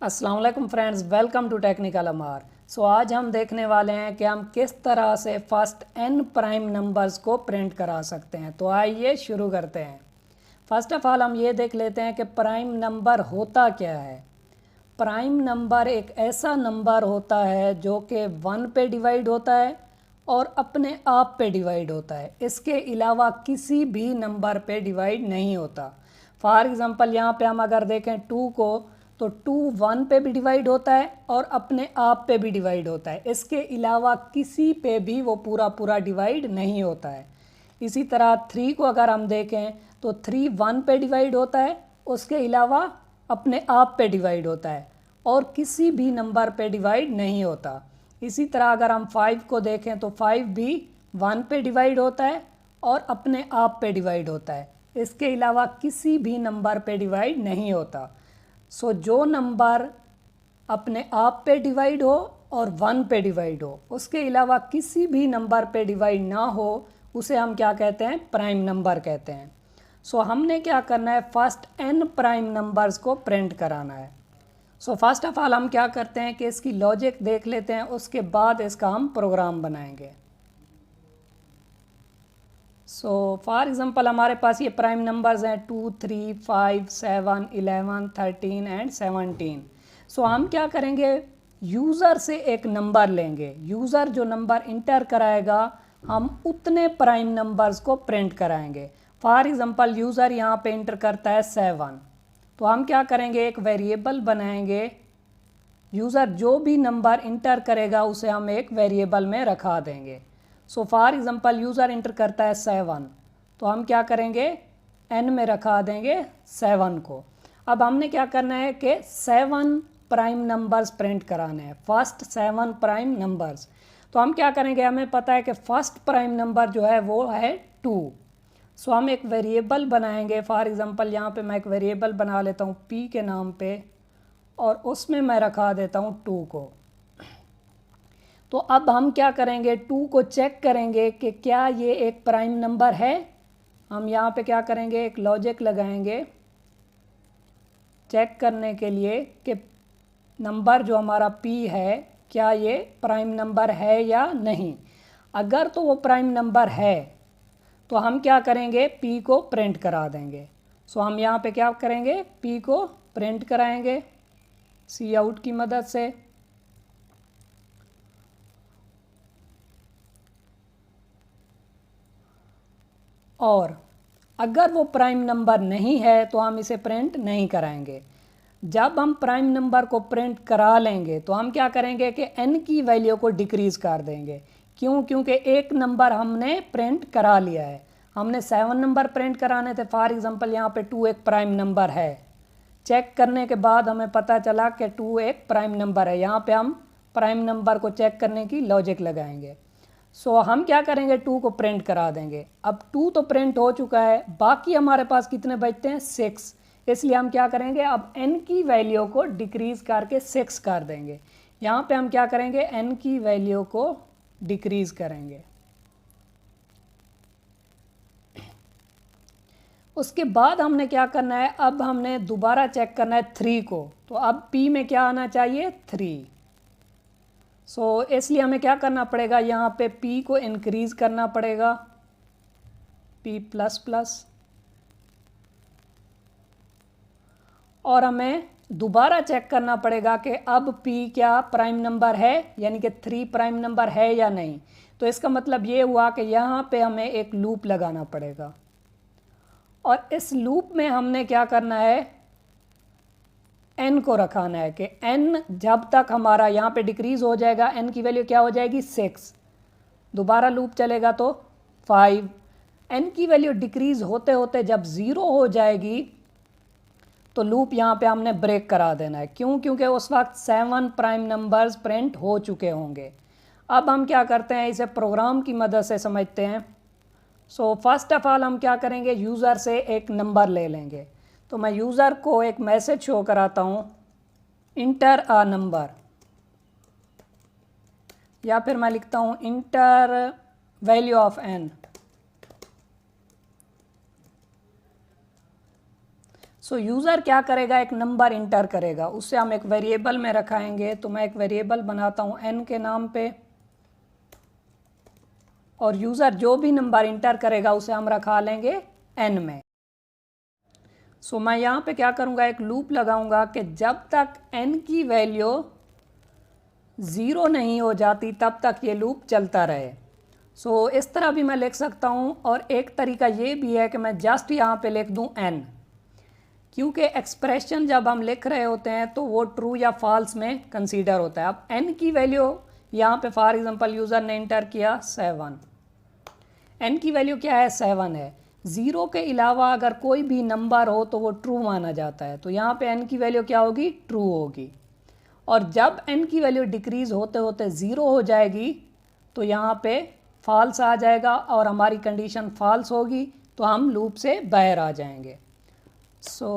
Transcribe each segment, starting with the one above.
अस्सलाम वालेकुम friends, welcome to technical अमार। आज हम देखने वाले हैं कि हम किस तरह से फर्स्ट n प्राइम नंबर्स को प्रिंट करा सकते हैं। तो आइए शुरू करते हैं। फर्स्ट ऑफ ऑल हम ये देख लेते हैं कि प्राइम नंबर होता क्या है। प्राइम नंबर एक ऐसा नंबर होता है जो कि 1 पे डिवाइड होता है और अपने आप पे डिवाइड होता है, इसके अलावा किसी भी नंबर पे डिवाइड नहीं होता। फॉर एग्ज़ाम्पल यहाँ पे हम अगर देखें 2 को, तो 2 1 पे भी डिवाइड होता है और अपने आप पे भी डिवाइड होता है, इसके अलावा किसी पे भी वो पूरा पूरा डिवाइड नहीं होता है। इसी तरह 3 को अगर हम देखें तो 3 1 पे डिवाइड होता है, उसके अलावा अपने आप पे डिवाइड होता है और किसी भी नंबर पे डिवाइड नहीं होता। इसी तरह अगर हम 5 को देखें तो 5 भी 1 पे डिवाइड होता है और अपने आप पे डिवाइड होता है, इसके अलावा किसी भी नंबर पे डिवाइड नहीं होता। जो नंबर अपने आप पे डिवाइड हो और 1 पे डिवाइड हो, उसके अलावा किसी भी नंबर पे डिवाइड ना हो, उसे हम क्या कहते हैं? प्राइम नंबर कहते हैं। हमने क्या करना है? फर्स्ट n प्राइम नंबर्स को प्रिंट कराना है। फर्स्ट ऑफ ऑल हम क्या करते हैं कि इसकी लॉजिक देख लेते हैं, उसके बाद इसका हम प्रोग्राम बनाएंगे। फॉर एग्जांपल हमारे पास ये प्राइम नंबर्स हैं 2 3 5 7 11 13 एंड 17। हम क्या करेंगे? यूज़र से एक नंबर लेंगे। यूज़र जो नंबर इंटर कराएगा, हम उतने प्राइम नंबर्स को प्रिंट कराएंगे। फॉर एग्जांपल यूज़र यहाँ पे इंटर करता है 7, तो हम क्या करेंगे? एक वेरिएबल बनाएंगे। यूज़र जो भी नंबर इंटर करेगा उसे हम एक वेरिएबल में रखा देंगे। फॉर एग्जांपल यूज़र इंटर करता है 7, तो हम क्या करेंगे? n में रखा देंगे 7 को। अब हमने क्या करना है कि 7 प्राइम नंबर्स प्रिंट कराने हैं, फर्स्ट 7 प्राइम नंबर्स। तो हम क्या करेंगे? हमें पता है कि फर्स्ट प्राइम नंबर जो है वो है 2। हम एक वेरिएबल बनाएंगे। फॉर एग्जांपल यहाँ पे मैं एक वेरिएबल बना लेता हूँ p के नाम पे, और उसमें मैं रखा देता हूँ 2 को। तो अब हम क्या करेंगे? 2 को चेक करेंगे कि क्या ये एक प्राइम नंबर है। हम यहाँ पे क्या करेंगे? एक लॉजिक लगाएंगे चेक करने के लिए कि नंबर जो हमारा p है, क्या ये प्राइम नंबर है या नहीं। अगर तो वो प्राइम नंबर है तो हम क्या करेंगे? p को प्रिंट करा देंगे। हम यहाँ पे क्या करेंगे? p को प्रिंट कराएंगे सी आउट की मदद से। और अगर वो प्राइम नंबर नहीं है तो हम इसे प्रिंट नहीं कराएंगे। जब हम प्राइम नंबर को प्रिंट करा लेंगे तो हम क्या करेंगे कि n की वैल्यू को डिक्रीज़ कर देंगे। क्यों? क्योंकि एक नंबर हमने प्रिंट करा लिया है। हमने 7 नंबर प्रिंट कराने थे। फॉर एग्जांपल यहाँ पे 2 एक प्राइम नंबर है। चेक करने के बाद हमें पता चला कि 2 एक प्राइम नंबर है। यहाँ पे हम प्राइम नंबर को चेक करने की लॉजिक लगाएंगे। हम क्या करेंगे? 2 को प्रिंट करा देंगे। अब 2 तो प्रिंट हो चुका है, बाकी हमारे पास कितने बचते हैं? 6। इसलिए हम क्या करेंगे? अब n की वैल्यू को डिक्रीज़ करके 6 कर देंगे। यहाँ पे हम क्या करेंगे? n की वैल्यू को डिक्रीज़ करेंगे। उसके बाद हमने क्या करना है? अब हमने दोबारा चेक करना है 3 को। तो अब p में क्या आना चाहिए? 3। इसलिए हमें क्या करना पड़ेगा? यहाँ पे p को इंक्रीज़ करना पड़ेगा, p++। और हमें दोबारा चेक करना पड़ेगा कि अब p क्या प्राइम नंबर है, यानी कि 3 प्राइम नंबर है या नहीं। तो इसका मतलब ये हुआ कि यहाँ पे हमें एक लूप लगाना पड़ेगा, और इस लूप में हमने क्या करना है? n को रखाना है कि n जब तक हमारा यहाँ पे डिक्रीज़ हो जाएगा, n की वैल्यू क्या हो जाएगी? 6। दोबारा लूप चलेगा तो 5। n की वैल्यू डिक्रीज़ होते होते जब 0 हो जाएगी तो लूप यहाँ पे हमने ब्रेक करा देना है। क्यों? क्योंकि उस वक्त 7 प्राइम नंबर्स प्रिंट हो चुके होंगे। अब हम क्या करते हैं? इसे प्रोग्राम की मदद से समझते हैं। फर्स्ट ऑफ ऑल हम क्या करेंगे? यूज़र से एक नंबर ले लेंगे। तो मैं यूज़र को एक मैसेज शो कराता हूँ, इंटर अ नंबर, या फिर मैं लिखता हूँ inter value of n। So user क्या करेगा, एक नंबर इंटर करेगा, उससे हम एक वेरिएबल में रखाएंगे। तो मैं एक वेरिएबल बनाता हूँ n के नाम पे, और यूज़र जो भी नंबर इंटर करेगा उसे हम रखा लेंगे n में। सो मैं यहाँ पे क्या करूँगा, एक लूप लगाऊंगा कि जब तक n की वैल्यू 0 नहीं हो जाती तब तक ये लूप चलता रहे। सो इस तरह भी मैं लिख सकता हूँ, और एक तरीका ये भी है कि मैं जस्ट यहाँ पे लिख दूँ n, क्योंकि एक्सप्रेशन जब हम लिख रहे होते हैं तो वो ट्रू या फॉल्स में कंसीडर होता है। अब n की वैल्यू यहाँ पे फॉर एग्जांपल यूज़र ने इंटर किया 7, n की वैल्यू क्या है, 7 है। 0 के अलावा अगर कोई भी नंबर हो तो वो ट्रू माना जाता है, तो यहाँ पे n की वैल्यू क्या होगी, ट्रू होगी। और जब n की वैल्यू डिक्रीज़ होते होते 0 हो जाएगी तो यहाँ पे फॉल्स आ जाएगा, और हमारी कंडीशन फॉल्स होगी तो हम लूप से बाहर आ जाएंगे। सो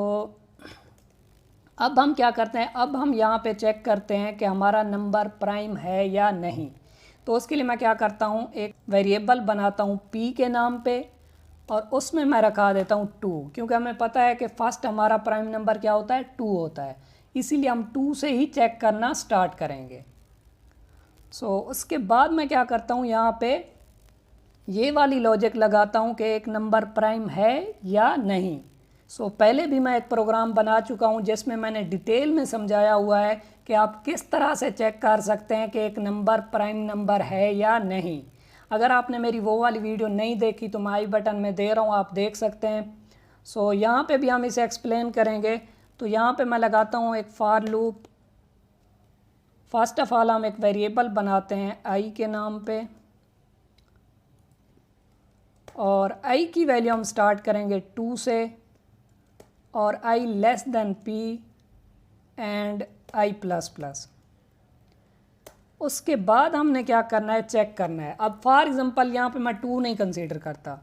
अब हम क्या करते हैं, अब हम यहाँ पे चेक करते हैं कि हमारा नंबर प्राइम है या नहीं। तो उसके लिए मैं क्या करता हूँ, एक वेरिएबल बनाता हूँ p के नाम पे, और उसमें मैं रखा देता हूँ 2, क्योंकि हमें पता है कि फर्स्ट हमारा प्राइम नंबर क्या होता है, 2 होता है, इसीलिए हम 2 से ही चेक करना स्टार्ट करेंगे। सो उसके बाद मैं क्या करता हूँ, यहाँ पे ये वाली लॉजिक लगाता हूँ कि एक नंबर प्राइम है या नहीं। सो पहले भी मैं एक प्रोग्राम बना चुका हूँ जिसमें मैंने डिटेल में समझाया हुआ है कि आप किस तरह से चेक कर सकते हैं कि एक नंबर प्राइम नंबर है या नहीं। अगर आपने मेरी वो वाली वीडियो नहीं देखी तो मैं आई बटन में दे रहा हूँ, आप देख सकते हैं। सो यहाँ पे भी हम इसे एक्सप्लेन करेंगे। तो यहाँ पे मैं लगाता हूँ एक for loop. First of all हम एक वेरिएबल बनाते हैं आई के नाम पे, और आई की वैल्यू हम स्टार्ट करेंगे 2 से, और i less than p and i plus plus. उसके बाद हमने क्या करना है, चेक करना है। अब फॉर एग्जांपल यहाँ पे मैं 2 नहीं कंसीडर करता,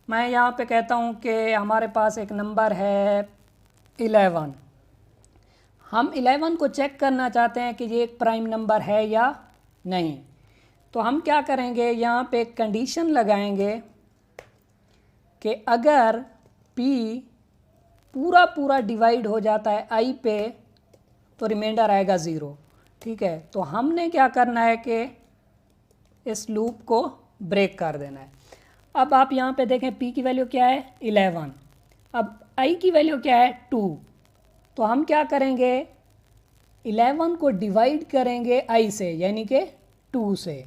मैं यहाँ पे कहता हूँ कि हमारे पास एक नंबर है 11। हम 11 को चेक करना चाहते हैं कि ये एक प्राइम नंबर है या नहीं। तो हम क्या करेंगे, यहाँ पे एक कंडीशन लगाएंगे कि अगर p पूरा डिवाइड हो जाता है i पे तो रिमाइंडर आएगा 0। ठीक है, तो हमने क्या करना है कि इस लूप को ब्रेक कर देना है। अब आप यहाँ पे देखें p की वैल्यू क्या है, 11। अब i की वैल्यू क्या है, 2। तो हम क्या करेंगे, 11 को डिवाइड करेंगे i से, यानी कि 2 से।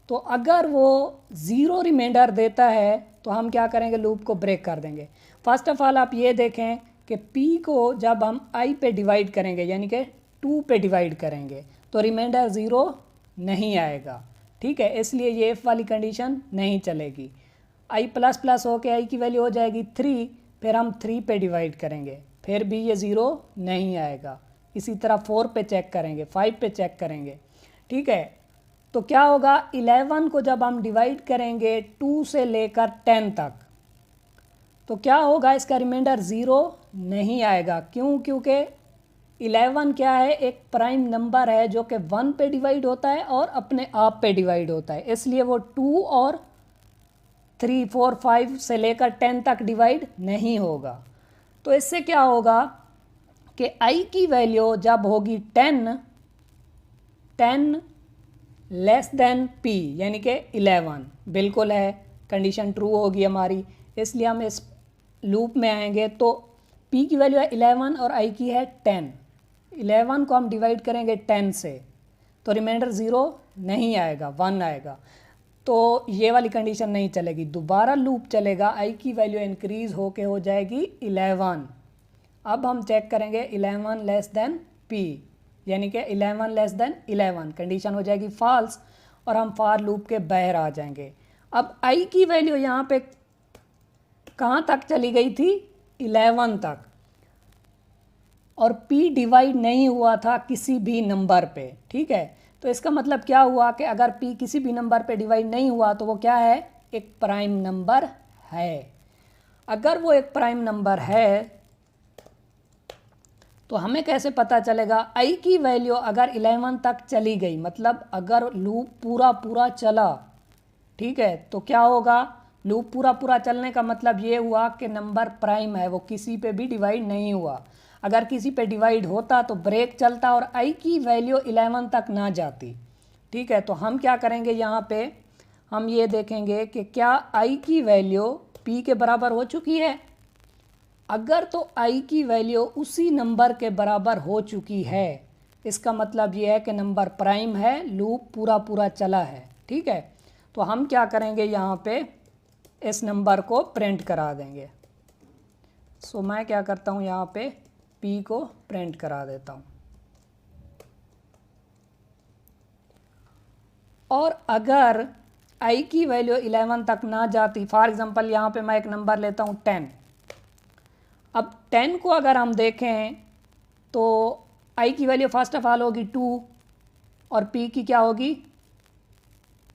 तो अगर वो 0 रिमाइंडर देता है तो हम क्या करेंगे, लूप को ब्रेक कर देंगे। फर्स्ट ऑफ ऑल आप ये देखें कि p को जब हम i पे डिवाइड करेंगे, यानी कि 2 पे डिवाइड करेंगे, तो रिमाइंडर 0 नहीं आएगा। ठीक है, इसलिए ये f वाली कंडीशन नहीं चलेगी। i प्लस प्लस हो के i की वैल्यू हो जाएगी 3, फिर हम 3 पे डिवाइड करेंगे, फिर भी ये 0 नहीं आएगा। इसी तरह 4 पे चेक करेंगे, 5 पे चेक करेंगे। ठीक है, तो क्या होगा, 11 को जब हम डिवाइड करेंगे 2 से लेकर 10 तक, तो क्या होगा, इसका रिमाइंडर 0 नहीं आएगा। क्यों, क्योंकि 11 क्या है, एक प्राइम नंबर है जो कि 1 पे डिवाइड होता है और अपने आप पे डिवाइड होता है, इसलिए वो 2 और 3, 4, 5 से लेकर 10 तक डिवाइड नहीं होगा। तो इससे क्या होगा कि i की वैल्यू जब होगी 10 लेस देन p, यानी कि 11 बिल्कुल है, कंडीशन ट्रू होगी हमारी। इसलिए हम इस लूप में आएंगे तो p की वैल्यू है 11 और i की है 10। 11 को हम डिवाइड करेंगे 10 से तो रिमाइंडर 0 नहीं आएगा, 1 आएगा। तो ये वाली कंडीशन नहीं चलेगी, दोबारा लूप चलेगा, i की वैल्यू इंक्रीज होके हो जाएगी 11। अब हम चेक करेंगे 11 लेस देन p, यानी कि 11 लेस देन 11, कंडीशन हो जाएगी फॉल्स और हम फॉर लूप के बाहर आ जाएंगे। अब i की वैल्यू यहाँ पे कहाँ तक चली गई थी, 11 तक, और p डिवाइड नहीं हुआ था किसी भी नंबर पे। ठीक है, तो इसका मतलब क्या हुआ कि अगर p किसी भी नंबर पे डिवाइड नहीं हुआ तो वो क्या है, एक प्राइम नंबर है। अगर वो एक प्राइम नंबर है तो हमें कैसे पता चलेगा, i की वैल्यू अगर 11 तक चली गई, मतलब अगर लूप पूरा चला, ठीक है, तो क्या होगा, लूप पूरा पूरा चलने का मतलब ये हुआ कि नंबर प्राइम है, वो किसी पे भी डिवाइड नहीं हुआ। अगर किसी पे डिवाइड होता तो ब्रेक चलता और आई की वैल्यू 11 तक ना जाती। ठीक है, तो हम क्या करेंगे यहाँ पे, हम ये देखेंगे कि क्या आई की वैल्यू पी के बराबर हो चुकी है। अगर तो आई की वैल्यू उसी नंबर के बराबर हो चुकी है, इसका मतलब ये है कि नंबर प्राइम है, लूप पूरा पूरा चला है। ठीक है, तो हम क्या करेंगे, यहाँ पे इस नंबर को प्रिंट करा देंगे। सो मैं क्या करता हूँ, यहाँ पे p को प्रिंट करा देता हूँ। और अगर i की वैल्यू 11 तक ना जाती, फॉर एग्जांपल यहाँ पे मैं एक नंबर लेता हूँ 10। अब 10 को अगर हम देखें तो i की वैल्यू फर्स्ट ऑफ ऑल होगी 2 और p की क्या होगी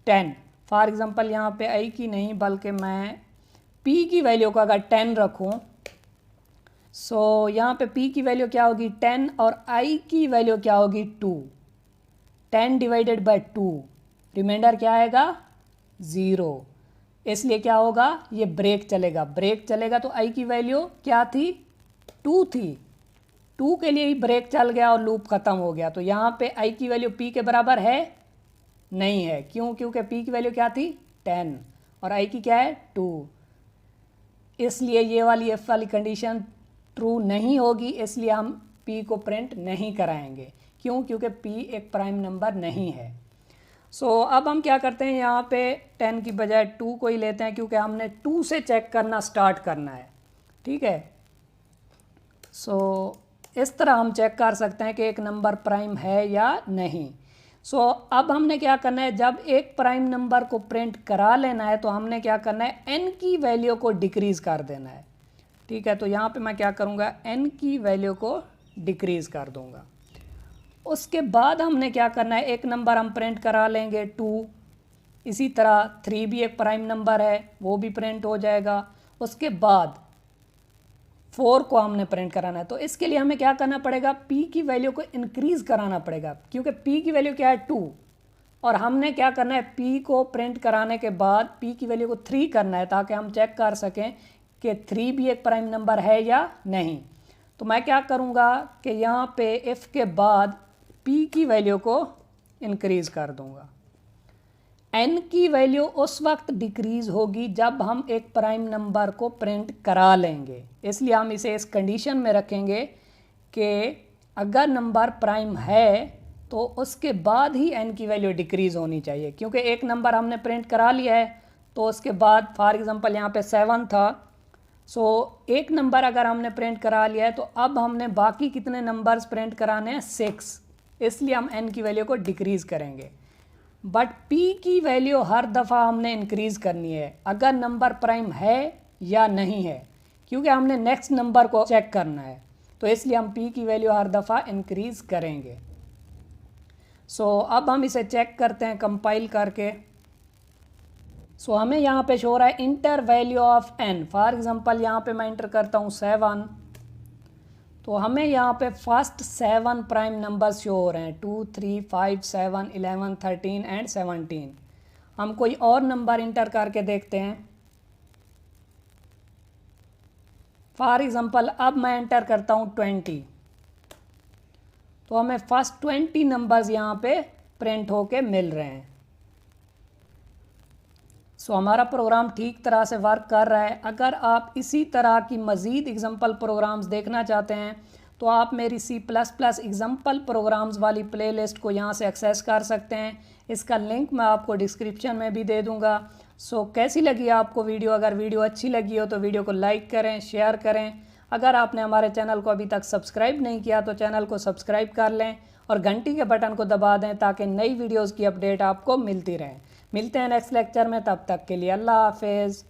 10। फॉर एग्जांपल यहाँ पे i की नहीं बल्कि मैं p की वैल्यू को अगर 10 रखूँ, सो यहाँ पे p की वैल्यू क्या होगी 10 और i की वैल्यू क्या होगी 2। 10 डिवाइडेड बाय 2, रिमाइंडर क्या आएगा 0। इसलिए क्या होगा, ये ब्रेक चलेगा। ब्रेक चलेगा तो i की वैल्यू क्या थी 2 थी, 2 के लिए ही ब्रेक चल गया और लूप ख़त्म हो गया। तो यहाँ पे i की वैल्यू p के बराबर है नहीं है, क्यों, क्योंकि p की वैल्यू क्या थी 10 और i की क्या है 2। इसलिए ये वाली f वाली कंडीशन ट्रू नहीं होगी, इसलिए हम p को प्रिंट नहीं कराएंगे। क्यों, क्योंकि p एक प्राइम नंबर नहीं है। सो अब हम क्या करते हैं, यहाँ पे 10 की बजाय 2 को ही लेते हैं, क्योंकि हमने 2 से चेक करना स्टार्ट करना है। ठीक है, सो इस तरह हम चेक कर सकते हैं कि एक नंबर प्राइम है या नहीं। सो अब हमने क्या करना है, जब एक प्राइम नंबर को प्रिंट करा लेना है तो हमने क्या करना है, n की वैल्यू को डिक्रीज़ कर देना है। ठीक है, तो यहाँ पे मैं क्या करूँगा, n की वैल्यू को डिक्रीज़ कर दूँगा। उसके बाद हमने क्या करना है, एक नंबर हम प्रिंट करा लेंगे 2, इसी तरह 3 भी एक प्राइम नंबर है, वो भी प्रिंट हो जाएगा। उसके बाद 4 को हमने प्रिंट कराना है, तो इसके लिए हमें क्या करना पड़ेगा, p की वैल्यू को इंक्रीज़ कराना पड़ेगा, क्योंकि p की वैल्यू क्या है 2 और हमने क्या करना है, p को प्रिंट कराने के बाद p की वैल्यू को 3 करना है, ताकि हम चेक कर सकें कि 3 भी एक प्राइम नंबर है या नहीं। तो मैं क्या करूँगा कि यहाँ पे if के बाद p की वैल्यू को इंक्रीज़ कर दूँगा। n की वैल्यू उस वक्त डिक्रीज़ होगी जब हम एक प्राइम नंबर को प्रिंट करा लेंगे, इसलिए हम इसे इस कंडीशन में रखेंगे कि अगर नंबर प्राइम है तो उसके बाद ही n की वैल्यू डिक्रीज़ होनी चाहिए, क्योंकि एक नंबर हमने प्रिंट करा लिया है तो उसके बाद फॉर एग्ज़ाम्पल यहाँ पे 7 था। सो एक नंबर अगर हमने प्रिंट करा लिया है तो अब हमने बाकी कितने नंबर्स प्रिंट कराने हैं 6, इसलिए हम n की वैल्यू को डिक्रीज़ करेंगे। बट p की वैल्यू हर दफ़ा हमने इंक्रीज़ करनी है अगर नंबर प्राइम है या नहीं है, क्योंकि हमने नेक्स्ट नंबर को चेक करना है, तो इसलिए हम p की वैल्यू हर दफ़ा इंक्रीज़ करेंगे। सो अब हम इसे चेक करते हैं कंपाइल करके। सो हमें यहाँ पे शो हो रहा है inter value of n। For example यहाँ पे मैं इंटर करता हूँ 7, तो हमें यहाँ पे फर्स्ट 7 प्राइम नंबर्स शो हो रहे हैं, 2 3 5 7 11 13 एंड 17। हम कोई और नंबर इंटर करके देखते हैं। फॉर एग्ज़ाम्पल अब मैं इंटर करता हूँ 20, तो हमें फर्स्ट 20 नंबर्स यहाँ पे प्रिंट होके मिल रहे हैं। सो हमारा प्रोग्राम ठीक तरह से वर्क कर रहा है। अगर आप इसी तरह की मज़ीद एग्जाम्पल प्रोग्राम्स देखना चाहते हैं तो आप मेरी C++ एग्जाम्पल प्रोग्राम्स वाली प्लेलिस्ट को यहाँ से एक्सेस कर सकते हैं। इसका लिंक मैं आपको डिस्क्रिप्शन में भी दे दूँगा। सो कैसी लगी आपको वीडियो? अगर वीडियो अच्छी लगी हो तो वीडियो को लाइक करें, शेयर करें। अगर आपने हमारे चैनल को अभी तक सब्सक्राइब नहीं किया तो चैनल को सब्सक्राइब कर लें और घंटी के बटन को दबा दें ताकि नई वीडियोज़ की अपडेट आपको मिलती रहे। मिलते हैं नेक्स्ट लेक्चर में, तब तक के लिए अल्लाह हाफिज़।